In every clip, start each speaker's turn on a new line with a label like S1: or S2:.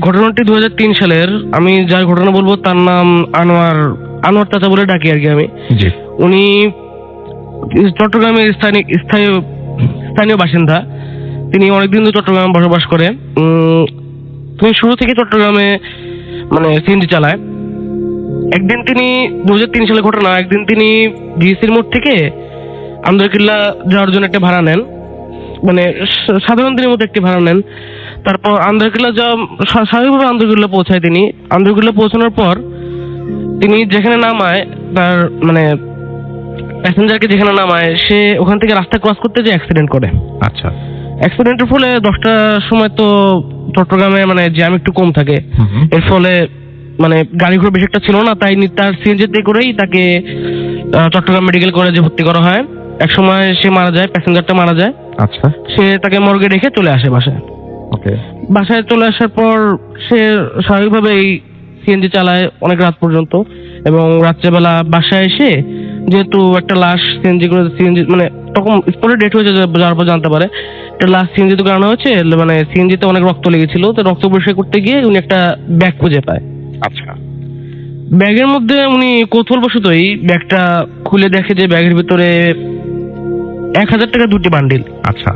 S1: ঘটনাটি 2003 সালের। আমি যার ঘটনা বলবো তার নাম আনোয়ার আনোয়ার চাচা বলে ডাকি আর কি আমি।
S2: জি।
S1: উনি চট্টগ্রামের স্থানীয় স্থানীয় বাসিন্দা। তিনি অনেকদিন ধরে চট্টগ্রামে বসবাস করে। তিনি শুরু থেকে চট্টগ্রামে মানে সিএনজি চালায়। একদিন তিনি 2003 সালে ঘটনা, একদিন তিনি জিএসির মোড় থেকে আন্দরকিল্লা যাওয়ার জন্য একটা ভাড়া নেন, মানে সাধারণ দিনের মতো একটি ভাড়া নেন। তারপর আন্দরকিল্লা যাওয়া স্বাভাবিকভাবে আন্দরকিল্লা পৌঁছায়। তিনি আন্দরকিল্লা পৌঁছানোর পর তিনি যেখানে নামায় তার মানে প্যাসেঞ্জারকে যেখানে নামায়, সে ওখান থেকে রাস্তা ক্রস করতে যে অ্যাক্সিডেন্ট করে।
S2: আচ্ছা।
S1: অ্যাক্সিডেন্টের ফলে 10টার সময় তো চট্টগ্রামে মানে জ্যাম একটু কম থাকে। এর ফলে মানে গাড়ি ঘোড়া বেশি একটা ছিল না, তাই তার সিএনজিতে করেই তাকে চট্টগ্রাম মেডিকেল কলেজে ভর্তি করা হয়। এক সময় সে মারা যায়, প্যাসেঞ্জারটা মারা যায়।
S2: আচ্ছা।
S1: সে তাকে মর্গে রেখে চলে আসে বাসায়।
S2: ওকে।
S1: বাসায় চলে আসার পর সে স্বাভাবিকভাবেই সিএনজি চালায় অনেক রাত পর্যন্ত, এবং রাত্রেবেলা বাসায় এসে যেহেতু একটা লাশ সিএনজি মানে তখন স্পটে ডেট হয়েছে যাওয়ার পর জানতে পারে একটা লাশ সিএনজিতে করানো হয়েছে, মানে সিএনজিতে অনেক রক্ত লেগেছিল। তো রক্ত পরিষ্কার করতে গিয়ে উনি একটা ব্যাগ খুঁজে পায়।
S2: আচ্ছা।
S1: ব্যাগের মধ্যে উনি কৌতূহলবশতই ব্যাগটা খুলে দেখে যে ব্যাগের ভিতরে 1000 টাকা 2টি বান্ডিল।
S2: আচ্ছা।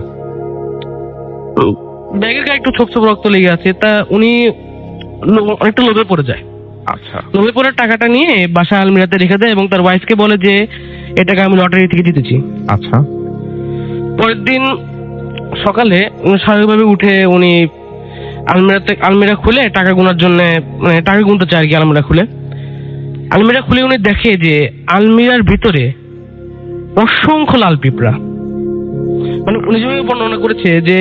S1: ব্যাগের গায়ে একটু ছোপ ছোপ রক্ত লেগে আছে, তা উনি অনেকটা লোভে পড়ে যায়।
S2: আচ্ছা।
S1: লোভে পড়ে টাকাটা নিয়ে বাসা আলমিরাতে রেখে দেয় এবং তার ওয়াইফকে বলে যে এই টাকা আমি লটারি থেকে জিতেছি।
S2: আচ্ছা।
S1: পরের দিন সকালে স্বাভাবিকভাবে উঠে উনি আলমিরা খুলে টাকা গোনার জন্য, মানে টাকা গুনতে চায় আর কি। আলমিরা খুলে উনি দেখে যে আলমিরার ভিতরে অসংখ্য লাল পিঁপড়া। মানে উনি যেভাবে বর্ণনা করেছে যে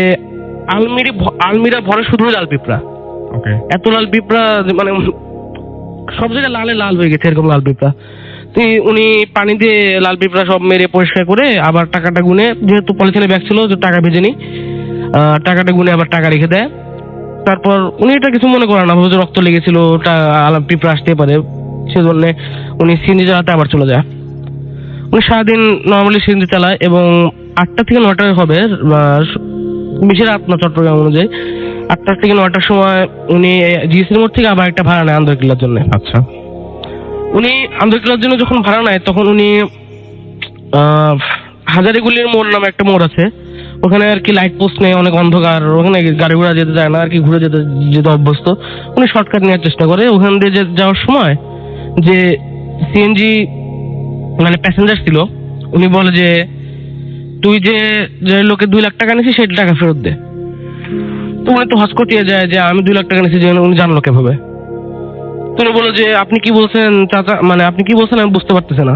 S1: আলমিরা ভরে শুধু লাল পিঁপড়া।
S2: ওকে।
S1: এত লাল পিঁপড়া মানে সব জায়গায় লালে লাল হয়ে গেছে এরকম লাল পিঁপড়া। তো উনি পানি দিয়ে লাল পিঁপড়া সব মেরে পরিষ্কার করে আবার টাকাটা গুনে, যেহেতু পলিথিনে ব্যাগ ছিল যে টাকা ভেজেনি, টাকাটা গুনে আবার টাকা রেখে দেয়। তারপর উনি এটা কিছু মনে করেন না, ভাবে যে রক্ত লেগেছিল, পিঁপড়া আসতে পারে, সেজন্য উনি সিএনজি চালাতে আবার চলে যায়। উনি সারাদিন নর্মালি সিএনজি চালায় এবং 8টা থেকে 9টা হবে, বেশি রাত না চট্টগ্রাম অনুযায়ী। 8টা থেকে 9টার সময় উনি জিএসির মোড় থেকে আবার একটা ভাড়া নেয় আন্দরকিল্লার জন্য।
S2: আচ্ছা।
S1: উনি আন্দরকিল্লার জন্য যখন ভাড়া নেয় তখন উনি হাজারিগুলির মোড় নামে একটা মোড় আছে, ওখানে আর কি লাইট পোস্ট নেই, অনেক অন্ধকার, ওখানে গাড়ি ঘোড়া যেতে চায় না আর কি, ঘুরে যেতে অভ্যস্ত। উনি শর্টকাট নেওয়ার চেষ্টা করে। ওখান দিয়ে যাওয়ার সময় যে সিএনজি মানে প্যাসেঞ্জার ছিল, উনি বলে যে তুই যে লোকে 2 লাখ টাকা নিয়েছিস সেই টাকা ফেরত দে। তো উনি তো হসকটিয়ে যায় যে আমি 2 লাখ টাকা নিয়েছি, যে উনি জানলো কিভাবে। তুমি বললো যে আপনি কি বলছেন চাচা, মানে আপনি কি বলছেন আমি বুঝতে পারতেছি না।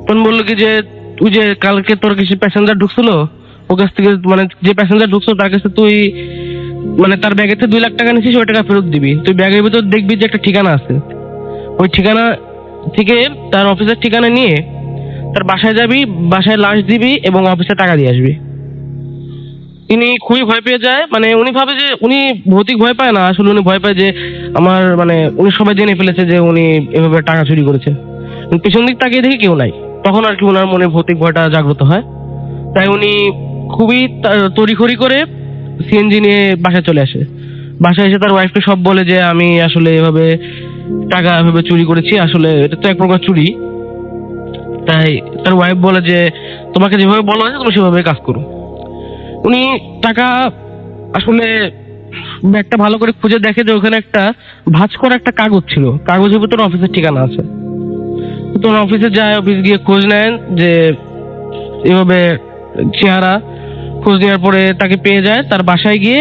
S1: তখন বললো কি যে তুই যে কালকে তোর কিছু প্যাসেঞ্জার ঢুকছিল, ওর কাছ থেকে মানে যে প্যাসেঞ্জার ঢুকছিল তার কাছে তুই মানে তার ব্যাগের থেকে 2 লাখ টাকা নিয়েছিস, ওই টাকা ফেরত দিবি। তুই ব্যাগের ভিতর দেখবি যে একটা ঠিকানা আছে, ওই ঠিকানা থেকে তার অফিসের ঠিকানা নিয়ে তার বাসায় যাবি, বাসায় লাশ দিবি এবং অফিসে টাকা দিয়ে আসবি। তিনি খুবই ভয় পেয়ে যায়। মানে উনি ভাবে যে উনি ভৌতিক ভয় পায় না, আসলে উনি ভয় পায় যে আমার মানে উনি সবাই জেনে ফেলেছে যে উনি এভাবে টাকা চুরি করেছে। পিছন দিক তাকিয়ে দেখে কেউ নাই, তখন আর কি ওনার মনে ভৌতিক ভয়টা জাগ্রত হয়। তাই উনি খুবই তড়িঘড়ি করে সিএনজি নিয়ে বাসায় চলে আসে। বাসায় এসে তার ওয়াইফকে সব বলে যে আমি আসলে এভাবে টাকা এভাবে চুরি করেছি, আসলে এটা তো এক প্রকার চুরি। তাই তার ওয়াইফ বলে যে তোমাকে যেভাবে বলা হয়েছে তুমি সেভাবে কাজ করো। উনি টাকা আসলে ব্যাগটা ভালো করে খুঁজে দেখে যে ওখানে একটা ভাঁজ করা একটা কাগজ ছিল, কাগজের ভিতরে অফিসের ঠিকানা আছে। তো অফিসে যায়, অফিস গিয়ে খোঁজ নেন যে এভাবে চেহারা। খোঁজ নেওয়ার পরে তাকে পেয়ে যায়, তার বাসায় গিয়ে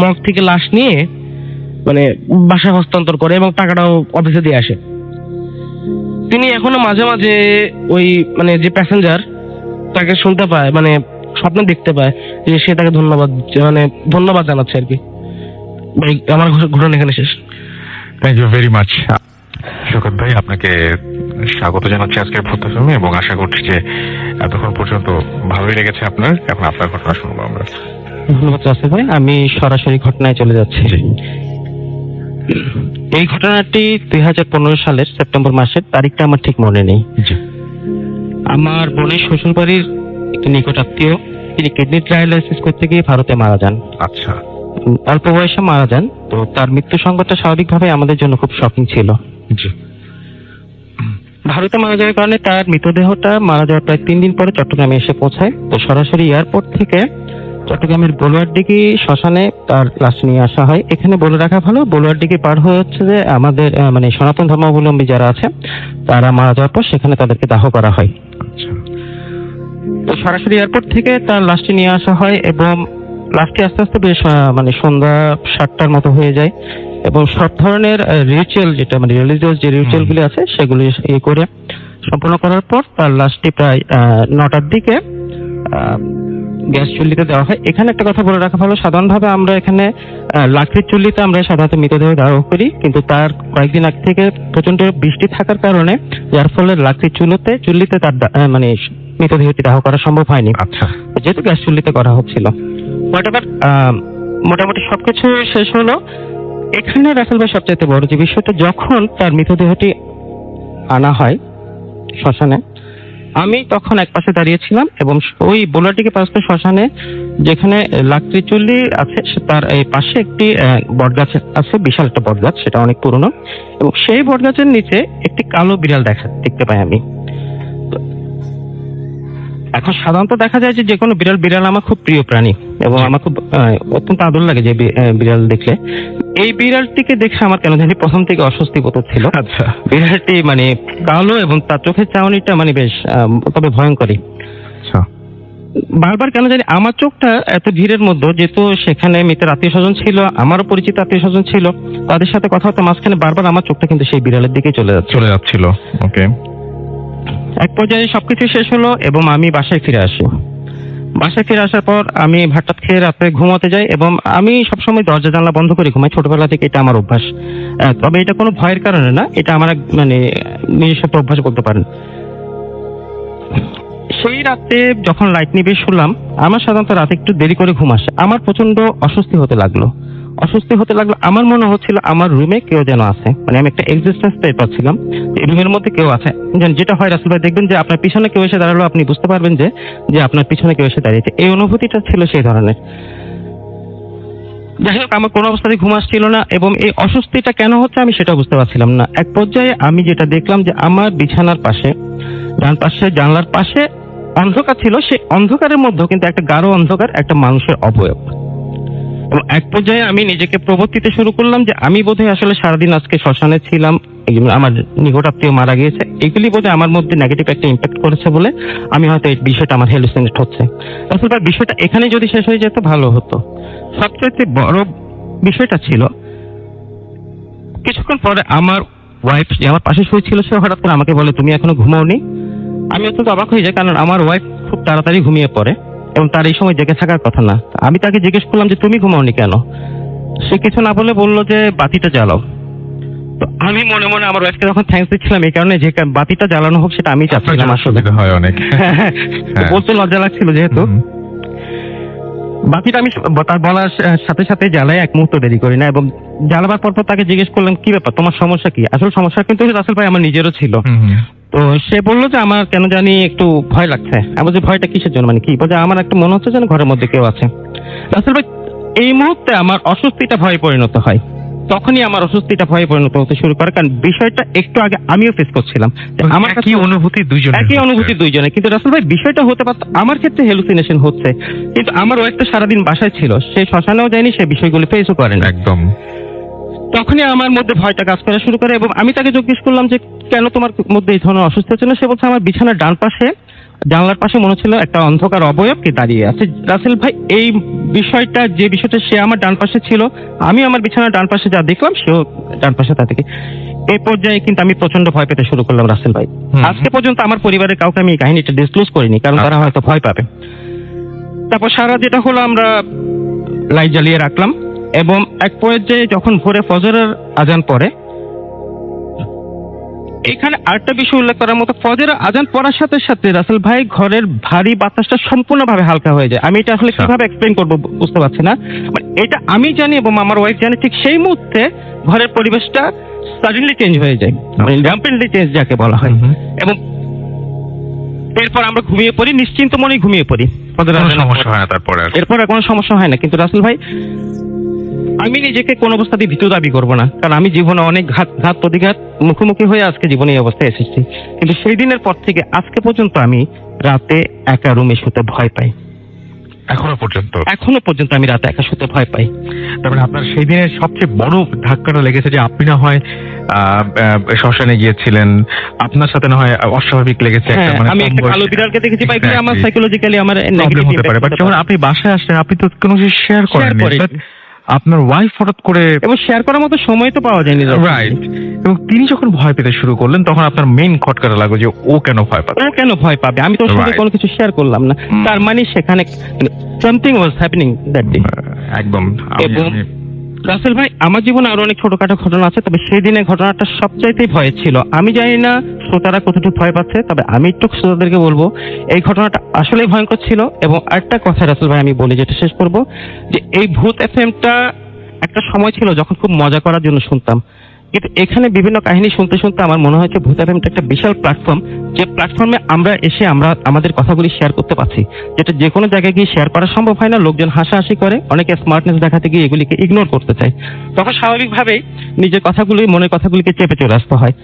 S1: মর্গ থেকে লাশ নিয়ে মানে বাসায় হস্তান্তর করে এবং টাকাটাও অফিসে দিয়ে আসে। তিনি এখনো মাঝে মাঝে ওই মানে যে প্যাসেঞ্জার তাকে শুনতে পায়, মানে স্বপ্নে দেখতে পায় যে সে তাকে ধন্যবাদ জানাচ্ছে আর কি। ভাই আমার ঘটনা এখানে শেষ।
S2: Thank you very much Shaukat ভাই, আপনাকে স্বাগত জানাচ্ছি আজকের ভূত ফিল্মে এবং আশা করছি যে এতক্ষণ পর্যন্ত ভালোই লেগেছে আপনার। এখন আপনার ঘটনা শুনবো আমরা।
S3: ধন্যবাদ রাসেল ভাই, আমি সরাসরি ঘটনায় চলে যাচ্ছি। এই ঘটনাটি 2015 সালের সেপ্টেম্বর মাসের, তারিখটা আমার ঠিক মনে নেই। আমার বোনের শ্বশুর বাড়ির একটি নিকট আত্মীয়, তিনি কিডনি ট্রায়ালাইসিস করতে গিয়ে ভারতে মারা যান।
S2: আচ্ছা।
S3: অল্প বয়সে মারা যান। তো তার মৃত্যু সংবাদটা স্বাভাবিকভাবে আমাদের জন্য খুব শকিং ছিল।
S2: জি।
S3: ভারতে মারা যাওয়ার কারণে তার মৃতদেহটা মারা যাওয়ার প্রায় 3 দিন পরে চট্টগ্রামে এসে পৌঁছায়। তো সরাসরি এয়ারপোর্ট থেকে চট্টগ্রামের বলুয়ারডিঘি শ্মশানে তার লাশ নিয়ে আসা হয়। এখানে বলে রাখা ভালো, বলুয়ারডিঘি পার হয়ে হচ্ছে যে আমাদের মানে সনাতন ধর্মাবলম্বী যারা আছে তারা মারা যাওয়ার পর সেখানে তাদেরকে দাহ করা হয়।
S2: আচ্ছা।
S3: তো সরাসরি এয়ারপোর্ট থেকে তার লাশটি নিয়ে আসা হয় এবং লাশটি আস্তে আস্তে বেশ মানে সন্ধ্যা 7টার মতো হয়ে যায় এবং সব ধরনের রিচুয়াল যেটা মানে রিলিজিয়াস যে রিচুয়াল গুলি আছে সেগুলি করে সম্পূর্ণ করার পর তার লাশটি প্রায় 9টার দিকে গ্যাস চুল্লিতে দেওয়া হয়। এখানে একটা কথা বলে রাখা ভালো, সাধারণভাবে আমরা এখানে লাকড়ির চুল্লিতে আমরা সাধারণত মৃতদেহ দাহ করি, কিন্তু তার কয়েকদিন আগ থেকে প্রচন্ড বৃষ্টি থাকার কারণে যার ফলে লাকড়ির চুল্লিতে তার মানে মৃতদেহটি দাহ করা সম্ভব হয়নি।
S2: আচ্ছা।
S3: যেহেতু গ্যাস চুল্লিতে করা হচ্ছিল, মোটামুটি সবকিছু শেষ হলো। এখানে রাসেল ভাই সবচাইতে বড় যে বিষয়টা, যখন তার মৃতদেহটি আনা হয় শ্মশানে, আমি তখন এক পাশে দাঁড়িয়েছিলাম এবং ওই বোলাটিকে পাশে শ্মশানে যেখানে লাকড়ি চুল্লি আছে তার এই পাশে একটি বটগাছ আছে, বিশাল একটা বটগাছ, সেটা অনেক পুরনো, এবং সেই বটগাছের নিচে একটি কালো বিড়াল দেখতে পাই আমি। এখন সাধারণত দেখা যায় যে কোনো বিড়াল আমার খুব প্রিয় প্রাণী এবং আমার খুব অত্যন্ত আদর লাগে যে বিড়াল দেখলে। এই বিড়ালটিকে দেখে আমার কেন জানি প্রথম থেকে অস্বস্তি বোধ ছিল।
S2: আচ্ছা।
S3: বিড়ালটি মানে কালো এবং তার চোখের চাউনিটা মানে বেশ তবে ভয়ঙ্করী।
S2: আচ্ছা।
S3: বারবার কেন জানি আমার চোখটা এত ভিড়ের মধ্যে, যেহেতু সেখানে মৃতের আত্মীয় স্বজন ছিল, আমারও পরিচিত আত্মীয় স্বজন ছিল, তাদের সাথে কথা হতো, মাঝখানে বারবার আমার চোখটা কিন্তু সেই বিড়ালের দিকে চলে
S2: যাচ্ছিল। ওকে।
S3: এক পর্যায়ে সবকিছু শেষ হলো এবং আমি বাসায় ফিরে আসি। বাসায় ফিরে আসার পর আমি ভাতটা খেয়ে রাতে ঘুমাতে যাই এবং আমি সবসময় দরজা জানলা বন্ধ করে ঘুমাই, ছোটবেলা থেকে এটা আমার অভ্যাস। তবে এটা কোনো ভয়ের কারণে না, এটা আমার মানে নিজস্ব একটা অভ্যাস বলতে পারেন। সেই রাতে যখন লাইট নিভিয়ে শুনলাম, আমার সাধারণত রাতে একটু দেরি করে ঘুম আসে, আমার প্রচন্ড অস্বস্তি হতে লাগলো। আমার মনে হচ্ছিল আমার রুমে কেউ যেন আছে, মানে আমি একটা এক্সিস্টেন্স পেয়ে পাচ্ছিলাম, এই রুমের মধ্যে কেউ আছে। যেটা হয় রাসেল ভাই, দেখবেন যে আপনার পিছনে কেউ এসে দাঁড়ালো, আপনি বুঝতে পারবেন যে আপনার পিছনে কেউ এসে দাঁড়িয়েছে। এই অনুভূতিটা ছিল সেই ধরনের। যাই হোক, আমার কোনো অবস্থাতেই ঘুম আসছিল না এবং এই অস্বস্তিটা কেন হচ্ছে আমি সেটা বুঝতে পারছিলাম না। এক পর্যায়ে আমি যেটা দেখলাম যে আমার বিছানার পাশে, ডান পাশে জানলার পাশে অন্ধকার ছিল, সেই অন্ধকারের মধ্যেও কিন্তু একটা গাঢ় অন্ধকার, একটা মানুষের অবয়ব। এবং এক পর্যায়ে আমি নিজেকে প্রবর্তিতে শুরু করলাম যে আমি বোধহয় আসলে সারাদিন আজকে শ্মশানে ছিলাম, আমার নিকট আত্মীয় মারা গিয়েছে, এগুলি বোধহয় আমার মধ্যে নেগেটিভ একটা ইম্প্যাক্ট করেছে বলে আমি হয়তো এই বিষয়টা আমার হ্যালুসিনেট হচ্ছে। আসলে বিষয়টা এখানে যদি শেষ হয়ে যেত ভালো হতো। সবচেয়ে বড় বিষয়টা ছিল কিছুক্ষণ পরে আমার ওয়াইফ, যে আমার পাশে শুয়েছিল, সে হঠাৎ করে আমাকে বলে, তুমি এখনো ঘুমাওনি? আমি অত্যন্ত অবাক হয়ে যাই, কারণ আমার ওয়াইফ খুব তাড়াতাড়ি ঘুমিয়ে পড়ে এবং তার এই সময় জেগে থাকার কথা না। আমি তাকে জিজ্ঞেস করলাম যে তুমি ঘুমাওনি কেন? সে কিছু না বলে বললো যে বাতিটা জ্বালাও। তো আমি মনে মনে আমার ওয়াইফকে তখন থ্যাঙ্কস দিচ্ছিলাম এই কারণে যে বাতিটা জ্বালানো হোক, সেটা আমি চাচ্ছিলাম আসলে।
S2: হয় অনেক।
S3: বলতে লজ্জা লাগছিল যেহেতু। বাকিটা আমি তার বলার সাথে সাথে জ্বালাই, এক মুহূর্ত দেরি করি না এবং জ্বালাবার পর তাকে জিজ্ঞেস করলাম কি ব্যাপার, তোমার সমস্যা কি? আসলে সমস্যা কিন্তু রাসেল ভাই আমার নিজেরও ছিল। তো সে বললো যে আমার কেন জানি একটু ভয় লাগছে। আমি বলছি ভয়টা কিসের জন্য, মানে কি? বলছে আমার একটা মনে হচ্ছে যেন ঘরের মধ্যে কেউ আছে। রাসেল ভাই, এই মুহূর্তে আমার অস্বস্তিটা ভয়ে পরিণত হয়। তখনই আমার অস্বস্তিটা ভয়ে পরিণত হতে শুরু করে, কারণ বিষয়টা একটু আগে আমিও ফেস করছিলাম। আমার একই অনুভূতি দুইজনে, কিন্তু রাসেল ভাই বিষয়টা হতে পারত আমার ক্ষেত্রে হ্যালুসিনেশন হচ্ছে, কিন্তু আমার ওয়াইফ তো সারাদিন বাসায় ছিল, সে শ্মশানেও যায়নি, সে বিষয়গুলো ফেসও করেন একদম। তখনই আমার মধ্যে ভয়টা কাজ করা শুরু করে এবং আমি তাকে জিজ্ঞেস করলাম যে কেন তোমার মধ্যে এই ধরনের অসুস্থ হচ্ছে না? সে বলছে আমার বিছানার ডান পাশে জানলার পাশে মনে হচ্ছিল একটা অন্ধকার অবয়ব কে দাঁড়িয়ে আছে। রাসেল ভাই, এই বিষয়টা সে আমার ডান পাশে ছিল, আমি আমার বিছানার ডান পাশে যা দেখলাম সেও ডান পাশে তা দেখি। এই পর্যায়ে কিন্তু আমি প্রচন্ড ভয় পেতে শুরু করলাম রাসেল ভাই। আজকে পর্যন্ত আমার পরিবারের কাউকে আমি এই কাহিনীটা ডিসক্লোজ করিনি, কারণ তারা হয়তো ভয় পাবে। তারপর সারা যেটা হলো, আমরা লাইট জ্বালিয়ে রাখলাম এবং এক পর্যায়ে যখন ভোরে ফজরের আজান পড়ে, এখানে আরেকটা বিষয় উল্লেখ করার মতো, ফজরের আজান পড়ার সাথে সাথে রাসেল ভাই ঘরের ভারী বাতাসটা সম্পূর্ণভাবে হালকা হয়ে যায়। আমি এটা আসলে কিভাবে এক্সপ্লেইন করবো বুঝতে পারছি না। মানে এটা আমি জানি এবং আমার ওয়াইফ জানে, ঠিক সেই মুহূর্তে ঘরের পরিবেশটা সাডেনলি চেঞ্জ হয়ে যায়, মানে র্যাম্পেন্টলি চেঞ্জ যাকে বলা হয়। এবং এরপর আমরা ঘুমিয়ে পড়ি, নিশ্চিন্ত মনে ঘুমিয়ে পড়ি।
S2: সমস্যা হয় না তারপরে,
S3: এরপর আর কোনো সমস্যা হয় না। কিন্তু রাসেল ভাই, আমি নিজেকে কোন অবস্থাতেই ভীতু দাবি করবো না, কারণ আমি জীবনে অনেক ঘাত প্রতিঘাত মুখোমুখি হয়ে আজকে জীবনে এই অবস্থায় এসেছি। কিন্তু সেই দিনের পর থেকে আজকে পর্যন্ত আমি রাতে একা রুমে শুতে ভয় পাই।
S2: এখনো পর্যন্ত
S3: আমি রাতে একা শুতে ভয় পাই।
S2: তারপরে আপনার সেই দিনের সবচেয়ে বড় ধাক্কাটা লেগেছে যে আপনি না হয় শ্মশানে গিয়েছিলেন, আপনার সাথে না হয় অস্বাভাবিক লেগেছে একটা, মানে
S3: আমি একটা কালো বিড়ালকে দেখেছি বা এগুলো আমার সাইকোলজিক্যালি আমার
S2: প্রবলেম হতে পারে। বাট যখন আপনি বাসায় আসলেন আপনি তো কোনো কিছু শেয়ার করেননি, আপনার ওয়াইফ হঠাৎ করে,
S3: এবং শেয়ার করার মতো সময় তো পাওয়া যায়নি,
S2: রাইট, এবং তিনি যখন ভয় পেতে শুরু করলেন তখন আপনার মেইন খটকাটা লাগলো যে ও কেন ভয় পাবে,
S3: আমি তোর সাথে কোনো কিছু শেয়ার করলাম না, তার মানে সেখানে something was happening that day.
S2: একদম।
S3: রাসেল ভাই, আমার জীবনে আরো অনেক ছোটখাটো ঘটনা আছে, তবে সেই দিনের ঘটনাটা সবচাইতেই ভয় ছিল। আমি জানি না শ্রোতারা কতটুকু ভয় পাচ্ছে, তবে আমি একটু শ্রোতাদেরকে বলবো এই ঘটনাটা আসলেই ভয়ঙ্কর ছিল। এবং আরেকটা কথা রাসেল ভাই আমি বলি, যেটা শেষ করবো, যে এই ভূত এফএমটা একটা সময় ছিল যখন খুব মজা করার জন্য শুনতাম, কিন্তু এখানে বিভিন্ন কাহিনী শুনতে শুনতে আমার মনে হয়েছে ভূত এফএমটা একটা বিশাল প্ল্যাটফর্ম, যে প্ল্যাটফর্মে আমরা এসে আমাদের কথাগুলি শেয়ার করতে পারছি, যেটা যে কোনো জায়গায় গিয়ে শেয়ার করা সম্ভব হয় না। লোকজন হাসাহাসি করে, অনেকে স্মার্টনেস দেখাতে গিয়ে এগুলিকে ইগনোর করতে চায়, তখন স্বাভাবিকভাবেই নিজের কথাগুলি, মনের কথাগুলিকে চেপে চলে আসতে হয়।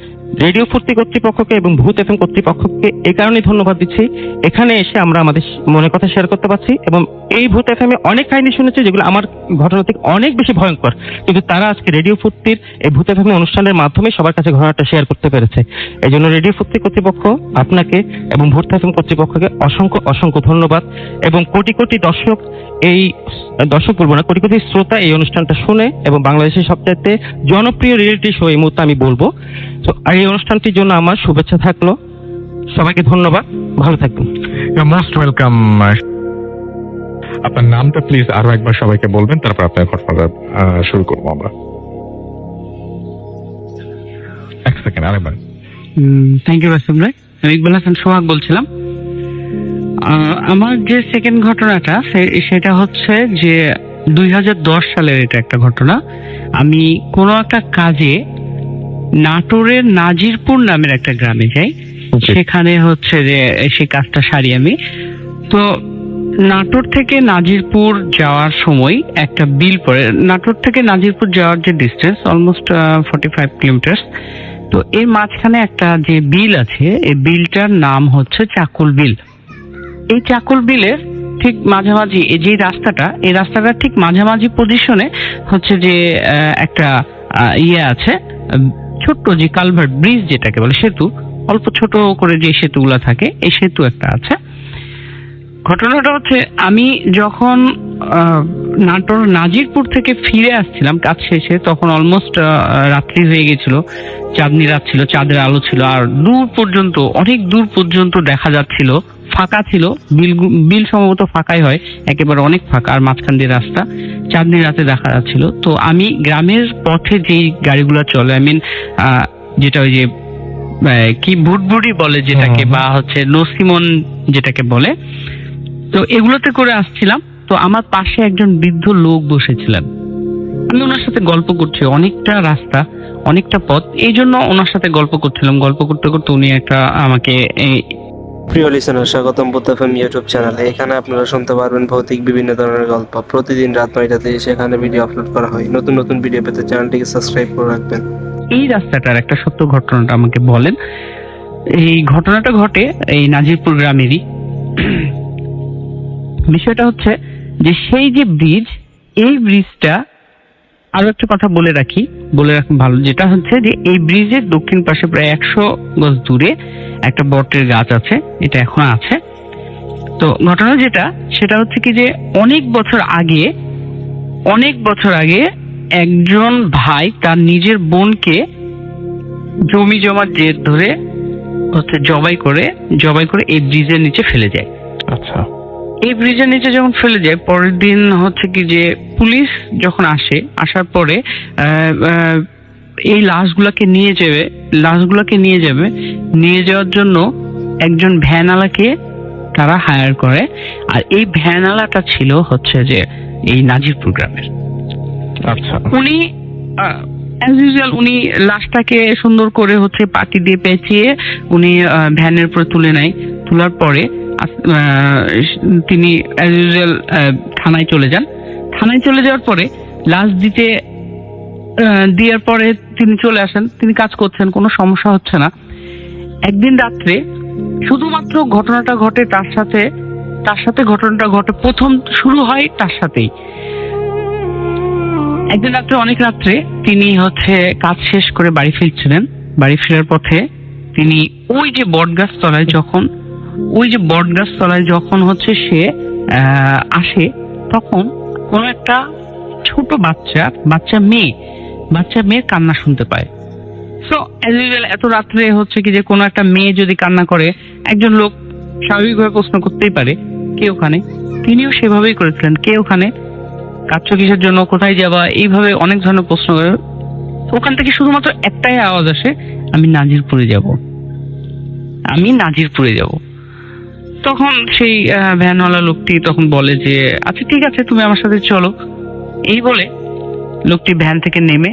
S3: রেডিও ফুর্তি কর্তৃপক্ষকে এবং ভূত এফএম কর্তৃপক্ষকে এই কারণেই ধন্যবাদ দিচ্ছি, এখানে এসে আমরা আমাদের মনের কথা শেয়ার করতে পারছি। এবং এই ভূত এফএম এ অনেক কাহিনী শুনেছি যেগুলো আমার ঘটনা থেকে অনেক বেশি ভয়ঙ্কর, কিন্তু তারা আজকে রেডিও ফুর্তির এই ভূত এফএম অনুষ্ঠানের মাধ্যমে সবার কাছে ঘটনাটা শেয়ার করতে পেরেছে। এই জন্য রেডিও ফুর্তি কর্তৃপক্ষ, আপনাকে এবং ভূত এফএম কর্তৃপক্ষকে অসংখ্য অসংখ্য ধন্যবাদ। এবং কোটি কোটি দর্শক, এই দর্শক বলবো না, কোটি কোটি শ্রোতা এই অনুষ্ঠানটা শুনে, এবং বাংলাদেশের সবচাইতে জনপ্রিয় রিয়েলিটি শো এই মুহূর্তে আমি বলবো। তো এই অনুষ্ঠানটির জন্য আমার শুভেচ্ছা থাকলো, সবাইকে ধন্যবাদ, ভালো থাকবেন।
S2: Most welcome. আপনার নামটা প্লিজ আরো একবার সবাইকে বলবেন, তারপর আপনার ঘটনাটা শুরু করবো আমরা। এক সেকেন্ড, আরেকবার।
S4: থ্যাংক ইউ রাসেল ভাই। আমি ইকবাল হাসান সোহাগ বলছিলাম। আমার যে সেকেন্ড ঘটনাটা সেটা হচ্ছে যে 2010 সালের এটা একটা ঘটনা। আমি কোনো একটা কাজে নাটোরের নাজিরপুর নামের একটা গ্রামে যাই, সেখানে হচ্ছে যে সেই কাজটা সারি আমি। তো নাটোর থেকে নাজিরপুর যাওয়ার সময় একটা বিল পড়ে। নাটোর থেকে নাজিরপুর যাওয়ার যে ডিস্টেন্স অলমোস্ট 45 কিলোমিটার। তো এর মাঝখানে একটা যে বিল আছে, এই বিলটার নাম হচ্ছে চাকুল বিল। এই চাকুল বিলের ঠিক মাঝামাঝি এই যে রাস্তাটা, এই রাস্তাটার ঠিক মাঝামাঝি পজিশনে হচ্ছে যে একটা ইয়ে আছে, ছোট্ট যে কালভার্ট ব্রিজ যেটাকে বলে, সেতু, অল্প ছোট করে যে সেতুগুলা থাকে, এই সেতু একটা আছে। ঘটনাটা হচ্ছে আমি যখন নাটোর নাজিরপুর থেকে ফিরে আসছিলাম কাজ শেষে, তখন অলমোস্ট রাত্রি হয়ে গেছিল, চাঁদনি রাত ছিল, চাঁদের আলো ছিল, আর দূর পর্যন্ত, অনেক দূর পর্যন্ত দেখা যাচ্ছিল, ফাঁকা ছিল। বিল সম্ভবত ফাঁকাই হয়, একেবারে অনেক ফাঁকা, আর মাঝখান দিয়ে রাস্তা, চাঁদনি রাতে দেখা যাচ্ছিল। তো আমি গ্রামের পথে যেই গাড়িগুলো চলে, আই মিন যেটা ওই যে কি ভুটভুটি বলে যেটাকে, বা হচ্ছে নসিমন যেটাকে বলে, তো এগুলোতে করে আসছিলাম। তো আমার পাশে একজন বৃদ্ধ লোক বসেছিলেন, আমি ওনার সাথে গল্প করছি, অনেকটা রাস্তা, অনেকটা পথ, এই জন্য ওনার সাথে গল্প করছিলাম। গল্প করতে করতে উনি একটা আমাকে
S5: প্রিয় লিসেনার, স্বাগতম ভূত এফএম ইউটিউব চ্যানেলে। এখানে আপনারা শুনতে পারবেন ভৌতিক বিভিন্ন ধরনের গল্প। প্রতিদিন রাত 9টাতে সেখানে ভিডিও আপলোড করা হয়। নতুন নতুন ভিডিও পেতে চ্যানেলটিকে সাবস্ক্রাইব করে রাখবেন।
S4: এই রাস্তাটার একটা সত্য ঘটনাটা আমাকে বলেন। এই ঘটনাটা ঘটে এই নাজিরপুর গ্রামেরই। বিষয়টা হচ্ছে যে সেই যে ব্রিজ, এই ব্রিজটা, আরো একটা কথা বলে রাখি ভালো, যেটা হচ্ছে যে এই ব্রিজের দক্ষিণ পাশে প্রায় 100 গজ দূরে একটা বটের গাছ আছে, এটা এখন আছে। তো ঘটনা যেটা, সেটা হচ্ছে কি যে অনেক বছর আগে একজন ভাই তার নিজের বোনকে জমি জমার জের ধরে হচ্ছে জবাই করে এই ব্রিজের নিচে ফেলে যায়।
S2: আচ্ছা।
S4: এই ব্রিজের নিচে যখন ফেলে যায়, পরের দিন হচ্ছে কি যে পুলিশ যখন আসার পরে এই লাশগুলাকে নিয়ে যাওয়ার জন্য একজন ভ্যানওয়ালাকে তারা হায়ার করে। আর এই ভ্যানওয়ালাটা ছিল হচ্ছে যে এই নাজিরপুর গ্রামের।
S2: আচ্ছা।
S4: উনি অ্যাজ ইউজুয়াল উনি লাশটাকে সুন্দর করে হচ্ছে পাটি দিয়ে পেঁচিয়ে উনি ভ্যানের উপরে তুলে নেয়। তোলার পরে তিনি অ্যাজ ইউজুয়াল থানায় চলে যান। থানায় চলে যাওয়ার পরে লাশ দেওয়ার পরে তিনি চলে আসেন, তিনি কাজ করছেন, কোনো সমস্যা হচ্ছে না। একদিন রাত্রে শুধুমাত্র ঘটনাটা ঘটে তার সাথে ঘটনাটা ঘটে, প্রথম শুরু হয় তার সাথেই। একদিন রাত্রে, অনেক রাত্রে তিনি হচ্ছে কাজ শেষ করে বাড়ি ফিরছিলেন। বাড়ি ফেরার পথে তিনি ওই যে বটগাছ তলায় যখন হচ্ছে সে আসে, তখন কোন একটা ছোট বাচ্চা মেয়ের কান্না শুনতে পায়। সো অ্যাজ ইউজুয়াল এত রাত্রে হচ্ছে কি যে কোনো একটা মেয়ে যদি কান্না করে, একজন লোক স্বাভাবিকভাবে প্রশ্ন করতেই পারে কে ওখানে। তিনিও সেভাবেই করেছিলেন, কে ওখানে, কাঁদছো কিসের জন্য, কোথায় যাবা, এইভাবে অনেক ধরনের প্রশ্ন করে। ওখান থেকে শুধুমাত্র একটাই আওয়াজ আসে, আমি নাজিরপুরে যাব। তখন সেই ভ্যানওয়ালা লোকটি তখন বলে যে আচ্ছা ঠিক আছে, তুমি আমার সাথে চলো। এই বলে লোকটি ভ্যান থেকে নেমে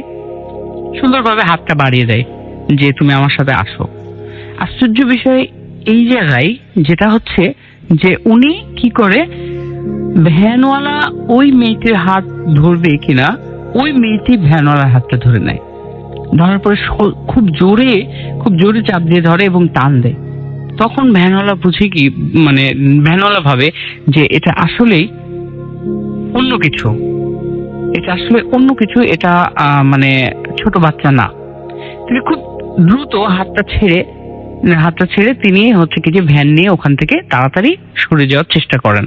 S4: সুন্দরভাবে হাতটা বাড়িয়ে দেয় যে তুমি আমার সাথে আসো। আশ্চর্য বিষয় এই জায়গায় যেটা হচ্ছে যে উনি কি করে, ভ্যানওয়ালা ওই মেয়েটির হাত ধরবে কিনা, ওই মেয়েটি ভ্যানওয়ালার হাতটা ধরে নেয়। ধরার পরে খুব জোরে চাপ দিয়ে ধরে এবং টান দেয়। তখন ভ্যানওয়ালা বুঝে কি, মানে ভ্যানওয়ালা ভাবে যে এটা আসলেই অন্য কিছু, এটা মানে ছোট বাচ্চা না। তিনি খুব দ্রুত হাতটা ছেড়ে তিনি হচ্ছে কি যে ভ্যান নিয়ে ওখান থেকে তাড়াতাড়ি সরে যাওয়ার চেষ্টা করেন।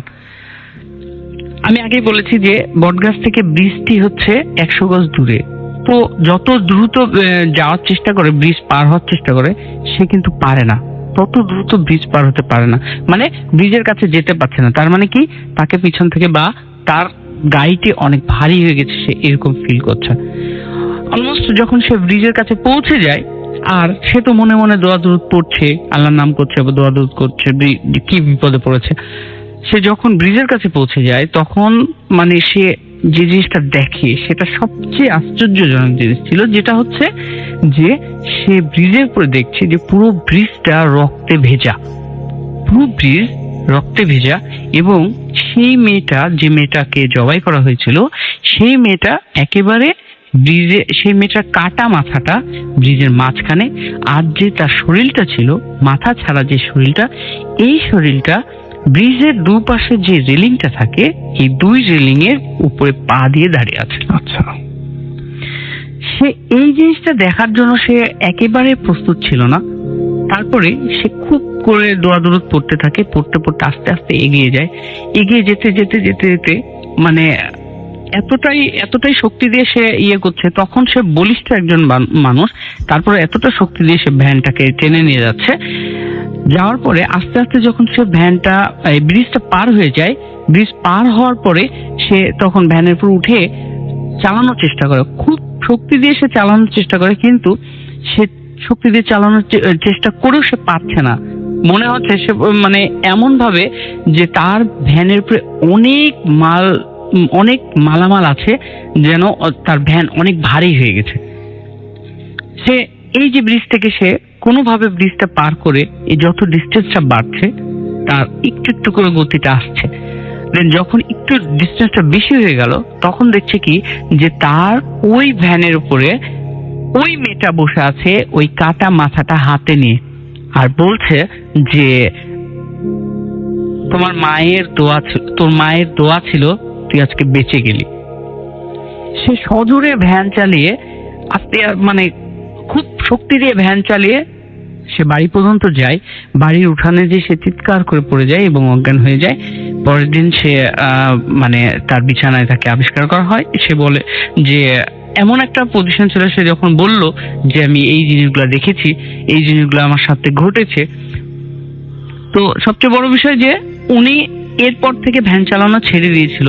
S4: আমি আগেই বলেছি যে বটগাছ থেকে ব্রিজটি হচ্ছে 100 গজ দূরে। তো যত দ্রুত যাওয়ার চেষ্টা করে, ব্রিজ পার হওয়ার চেষ্টা করে, সে কিন্তু পারে না, তত দ্রুত ব্রিজ পার হতে পারে না, মানে ব্রিজের কাছে যেতে পারছে না। তার মানে কি, তাকে পিছন থেকে বা তার গাড়িটি অনেক ভারী হয়ে গেছে, সে এরকম ফিল করছে। অলমোস্ট যখন সে ব্রিজের কাছে পৌঁছে যায়, আর সে তো মনে মনে দোয়া দরুদ পড়ছে, আল্লাহর নাম করছে বা দোয়া দরুদ করছে, কি বিপদে পড়েছে। সে যখন ব্রিজের কাছে পৌঁছে যায়, তখন মানে সে যে জিনিসটা দেখে সেটা সবচেয়ে আশ্চর্যজনক জিনিস ছিল, যেটা হচ্ছে যে সে ব্রিজের উপরে দেখছে যে পুরো ব্রিজটা রক্তে ভেজা, এবং সেই মেয়েটাকে জবাই করা হয়েছিল, সেই মেয়েটা একেবারে সেই মেয়েটার কাটা মাথাটা ব্রিজের মাঝখানে, আর যে তার শরীরটা ছিল, মাথা ছাড়া যে শরীরটা, এই শরীরটা ব্রিজের দুপাশে যে রেলিংটা থাকে, এই দুই রেলিং এর উপরে পা দিয়ে দাঁড়িয়ে আছে।
S2: আচ্ছা,
S4: সে এই জিনিসটা দেখার জন্য সে একেবারে প্রস্তুত ছিল না। তারপরে সে খুব করে দোয়া দরুদ পড়তে থাকে, পড়তে আস্তে আস্তে এগিয়ে যায়। এগিয়ে যেতে মানে এতটাই শক্তি দিয়ে সে করছে। তখন সে বলিষ্ঠ একজন মানুষ, তারপরে এতটা শক্তি দিয়ে সে ভ্যানটাকে টেনে নিয়ে যাচ্ছে। যাওয়ার পরে আস্তে আস্তে যখন সে ব্রিজটা পার হয়ে যায়, ব্রিজ পার হওয়ার পরে সে তখন ভ্যানের উপর উঠে চালানোর চেষ্টা করে, খুব শক্তি দিয়ে সে চালানোর চেষ্টা করে, কিন্তু সে শক্তি দিয়ে চালানোর চেষ্টা করেও সে পারছে না। মনে হচ্ছে সে মানে এমন ভাবে যে তার ভ্যানের উপরে অনেক মালামাল আছে, যেন তার ভ্যান অনেক ভারী হয়ে গেছে। সে এই যে ব্রিজ থেকে সে কোনোভাবে ব্রিজটা পার করে এই যত ডিস্টেন্সটা বাড়ছে, তার একটু করে গতিটা আসছে। যখন একটু ডিস্টেন্সটা বেশি হয়ে গেল, তখন দেখছে কি যে তার ওই ভ্যানের উপরে ওই মেয়েটা বসে আছে, ওই কাটা মাথাটা হাতে নিয়ে, আর বলছে যে তোর মায়ের দোয়া ছিল তুই আজকে বেঁচে গেলি। সে সজোরে ভ্যান চালিয়ে মানে খুব শক্তি দিয়ে ভ্যান চালিয়ে সে বাড়ি পর্যন্ত যায়। বাড়ির উঠানে যে সে চিৎকার করে পড়ে যায় এবং অজ্ঞান হয়ে যায়। পরের দিন সে মানে তার বিছানায় তাকে আবিষ্কার করা হয়। সে বলে যে এমন একটা পজিশন ছিল, সে যখন বলল যে আমি এই জিনিসগুলো দেখেছি, এই জিনিসগুলো আমার সাথে ঘটেছে। তো সবচেয়ে বড় বিষয় যে উনি এরপর থেকে ভ্যান চালানো ছেড়ে দিয়েছিল,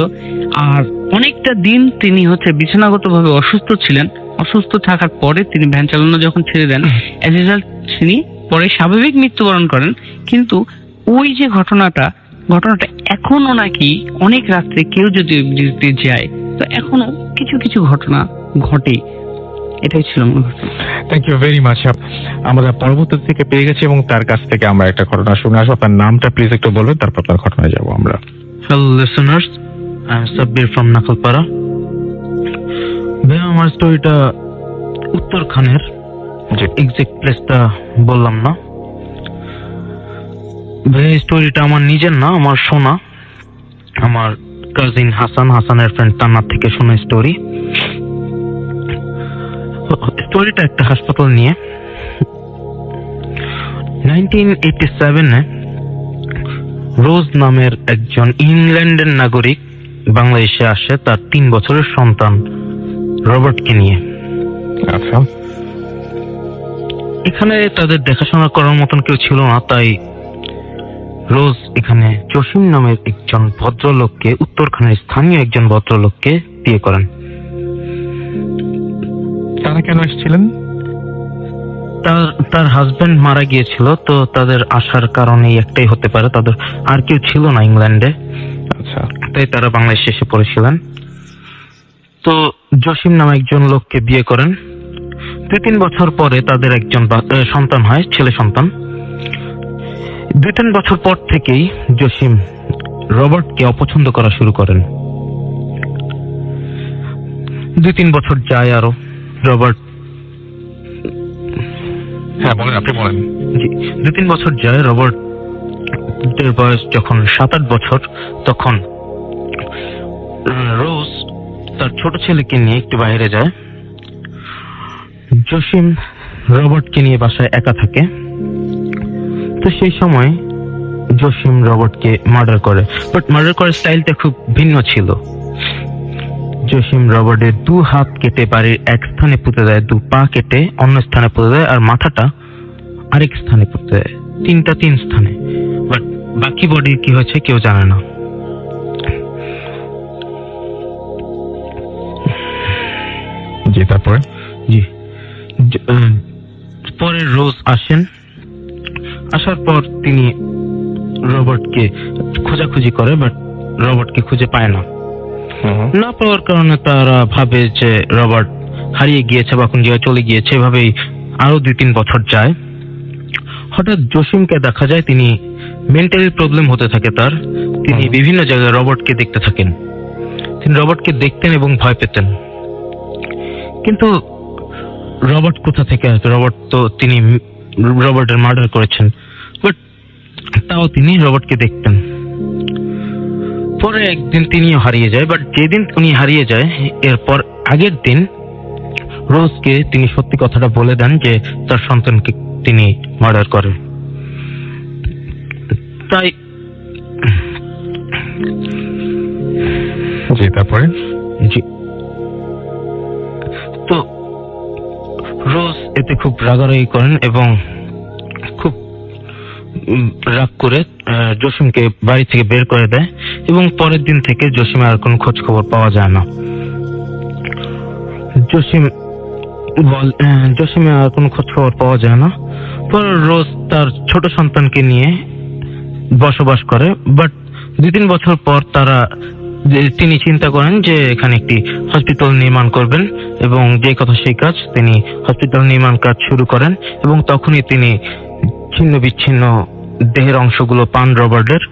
S4: আর অনেকটা দিন তিনি হচ্ছে বিছানাগতভাবে অসুস্থ ছিলেন। অসুস্থ থাকার পরে তিনি ভ্যান চালানো যখন ছেড়ে দেন, অ্যাজ রেজাল্ট তিনি পরে স্বাভাবিক মৃত্যুবরণ করেন। কিন্তু ওই যে ঘটনাটা এখনো নাকি অনেক রাত্রে কেউ যদি ব্রিজ যায়, তো এখনো কিছু ঘটনা ঘটে। এটাই ছিল আমার ঘটনা।
S2: Thank you very much. আমরা পরবর্তী থেকে পেয়ে গেছি এবং তার কাছ থেকে আমরা একটা ঘটনা শুনে আসবো। আপনার নামটা প্লিজ একটু বলবেন, তারপর আপনার ঘটনায় যাবো আমরা।
S6: Hello listeners, I am Sabbir from Nakalpara.
S3: ভাই আমার স্টোরিটা উত্তরখানের,
S2: জি।
S3: এক্সাক্ট প্লেসটা বললাম না ভাই। স্টোরিটা আমার নিজের না, আমার শোনা, আমার কাজিন হাসানের ফ্রেন্ড তান্নার থেকে শোনা স্টোরি। স্টোরিটা একটা হাসপাতাল নিয়ে। 1987-এ রোজ নামের একজন ইংল্যান্ডের নাগরিক বাংলাদেশে আসে তার 3 বছরের সন্তান রবার্টকে নিয়ে।
S2: আচ্ছা।
S3: এখানে তাদের দেখাশোনা করার মতন কেউ ছিল না, তাই রোজ এখানে জসিম নামের একজন ভদ্রলোককে, উত্তরখানের স্থানীয় একজন ভদ্রলোককে বিয়ে করেন।
S2: তারা কেন এসেছিলেন?
S3: তার হাজবেন্ড মারা গিয়েছিল, তো তাদের আসার কারণে একটাই হতে পারে, তাদের আর কেউ ছিল না ইংল্যান্ডে,
S2: আচ্ছা।
S3: তাই তারা বাংলাদেশে এসে পড়েছিলেন। তো জসিম নামে একজন লোককে বিয়ে করেন। 2-3 বছর পরে তাদের একজন সন্তান হয়, ছেলে সন্তান। 2-3 বছর পর থেকেই জসিম রবার্টকে অপছন্দ করা শুরু করেন। 2-3 বছর যায় আরো। রবার্ট,
S2: হ্যাঁ বলেন, আপনি বলেন।
S3: 2-3 বছর যায়। রবার্টের বয়স যখন 7-8 বছর, তখন রোজ তার ছোট ছেলেকে নিয়ে একটু বাইরে যায়। জসিম রবার্টকে নিয়ে বাসায় একা থাকে। তো সেই সময় জসিম রবার্টকে মার্ডার করে, বাট মার্ডার করার স্টাইলটা খুব ভিন্ন ছিল। জসিম রবার্টের 2 হাত কেটে বাড়ির এক স্থানে পুঁতে দেয়, 2 পা কেটে অন্য স্থানে পুঁতে দেয়, আর মাথাটা আরেক স্থানে পুঁতে দেয়। 3 স্থানে, বাট বাকি বডির কি হয়েছে কেউ জানে না।
S2: জি, তারপরে?
S3: জি। পরে রোজ আসেন। আসার পর তিনি রবার্টকে খোঁজাখুঁজি করে, বাট রবার্টকে খুঁজে পায় না। না পাওয়ার কারণে তারা ভাবে যে রবার্ট হারিয়ে গিয়েছে বা কোন জায়গায় চলে গিয়েছে। এভাবেই আরো 2-3 বছর যায়। হঠাৎ জসিমকে দেখা যায়, তিনি মেন্টালি প্রবলেম হতে থাকে তার। তিনি বিভিন্ন জায়গায় রবার্টকে দেখতে থাকেন। তিনি রবার্টকে দেখতেন এবং ভয় পেতেন। কিন্তু রবার্ট কোথা থেকে আসবে? তিনি রবার্টের মার্ডার করেছেন, বাট তাও তিনি রবার্টকে দেখতেন। পরে একদিন তিনিও হারিয়ে যায়, বাট যেদিন উনি হারিয়ে যায় এরপর আগের দিন রোজকে তিনি সত্যি কথাটা বলে দেন যে তার সন্তানকে তিনি মার্ডার করেন। তাই
S2: জি, তারপরে?
S3: জি। তো রোজ এতে খুব রাগারাগি করেন এবং খুব রাগ করে জসিমকে বাড়ি থেকে বের করে দেয়, এবং পরের দিন থেকে জসিমের আর কোনো খোঁজ খবর পাওয়া যায় না। জসিমের আর কোনো খোঁজ খবর পাওয়া যায় না। পর রোজ তার ছোট সন্তানকে নিয়ে বসবাস করে, বাট 2-3 বছর পর তিনি চিন্তা করেন যে এখানে একটি হসপিটাল নির্মাণ করবেন, এবং যে কথা সেই কাজ, তিনি হসপিটাল নির্মাণ কাজ শুরু করেন। এবং তখনই তিনি ছিন্ন বিচ্ছিন্ন দেহের অংশগুলো পান রবার্টের।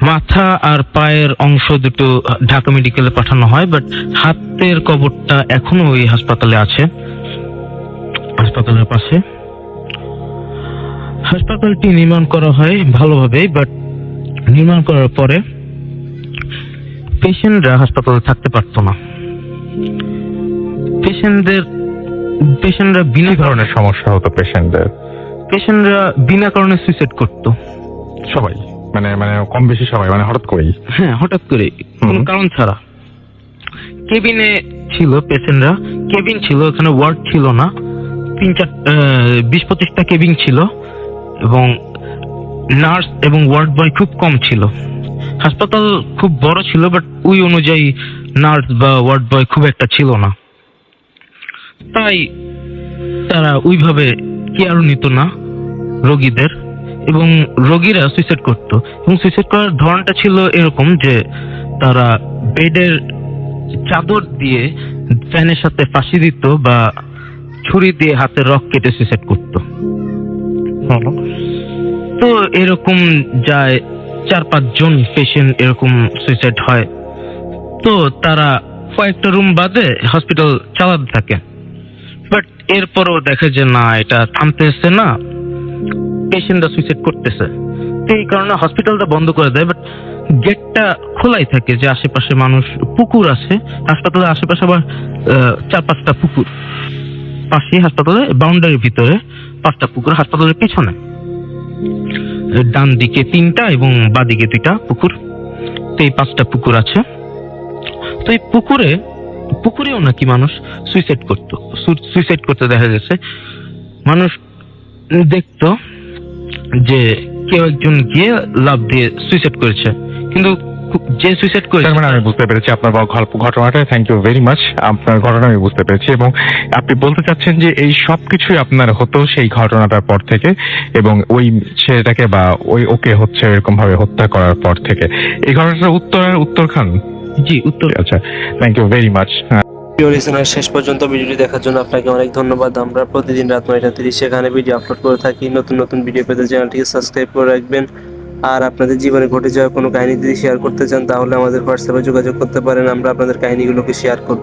S3: মাথা আর পায়ের অংশ দুটো ঢাকা মেডিকেলে পাঠানো হয়, বাট হাতের কবরটা এখনো ওই হাসপাতালে আছে, হাসপাতালের পাশে। হাসপাতালটি নির্মাণ করা হয় ভালোভাবে, বাট নির্মাণ করার পরে পেশেন্টরা হাসপাতালে থাকতে পারতো না। পেশেন্টরা বিনা
S2: ধরনের সমস্যা হতো পেশেন্টদের?
S3: পেশেন্টরা বিনা কারণে সুইসাইড করতো
S2: সবাই, মানে কম বেশি সবাই, মানে হঠাৎ করেই?
S3: হ্যাঁ, হঠাৎ করে, কোনো কারণ ছাড়া। কেবিনে ছিল পেশেন্টরা, কেবিন ছিল, এখানে ওয়ার্ড ছিল না। 20-25টা কেবিন ছিল, এবং নার্স এবং ওয়ার্ড বয় খুব কম ছিল। হাসপাতাল খুব বড় ছিল, বাট ওই অনুযায়ী নার্স বা ওয়ার্ড বয় খুব একটা ছিল না। তাই তারা ওইভাবে কেয়ার নিত না রোগীদের, এবং রোগীরা সুইসাইড করত। এবং সুইসাইড করার ধরনটা ছিল এরকম যে তারা বেডের চাদর দিয়ে ফ্যানের সাথে ফাঁসি দিত, বা ছুরি দিয়ে হাতের রক কেটে সুইসাইড করত। তো এরকম যায় 4-5 জন পেশেন্ট এরকম সুইসাইড হয়। তো তারা কয়েকটা রুম বাদে হসপিটাল চালাতে থাকে। বাট এরপরও দেখে যে না, এটা থামতেছে না, পেশেন্টরা সুইসাইড করতেছে। তো এই কারণে হসপিটালটা বন্ধ করে দেয়। বাট গেটটা খোলাই থাকে, যে আশেপাশে মানুষ, পুকুর আছে হাসপাতালের আশেপাশে, আবার 4-5টা পুকুর পাশে হাসপাতালের বাউন্ডারির ভিতরে, 5টা পুকুর হাসপাতালের পিছনে, ডান দিকে 3টা এবং বাদিকে 2টা পুকুর। তো এই 5টা পুকুর আছে। তো এই পুকুরেও নাকি মানুষ সুইসাইড করতে দেখা গেছে। মানুষ দেখতো যে কেউ একজন গিয়ে লাফ দিয়ে সুইসাইড করেছে, কিন্তু যে সুইসাইড করেছে
S2: তার মানে আমি বুঝতে পেরেছি আপনার ঘটনাটা। Thank you very much. আপনার ঘটনা আমি বুঝতে পেরেছি, এবং আপনি বলতে চাচ্ছেন যে এই সব কিছুই আপনার হতো সেই ঘটনাটার পর থেকে, এবং ওই ছেলেটাকে বা ওকে হচ্ছে এরকম ভাবে হত্যা করার পর থেকে। এই ঘটনাটা উত্তরখান?
S3: জি, উত্তর।
S2: আচ্ছা, থ্যাংক ইউ ভেরি মাচ।
S5: প্রিয় লিসেনার, শেষ পর্যন্ত ভিডিওটি দেখার জন্য আপনাকে অনেক ধন্যবাদ। আমরা প্রতিদিন রাত 9টা 30 সেখানে ভিডিও আপলোড করে থাকি। নতুন নতুন ভিডিও পেতে চ্যানেলটিকে সাবস্ক্রাইব করে রাখবেন। আর আপনাদের জীবনে ঘটে যাওয়া কোনো কাহিনী যদি শেয়ার করতে চান তাহলে আমাদের হোয়াটসঅ্যাপে যোগাযোগ করতে পারেন, আমরা আপনাদের কাহিনীগুলোকে শেয়ার করব।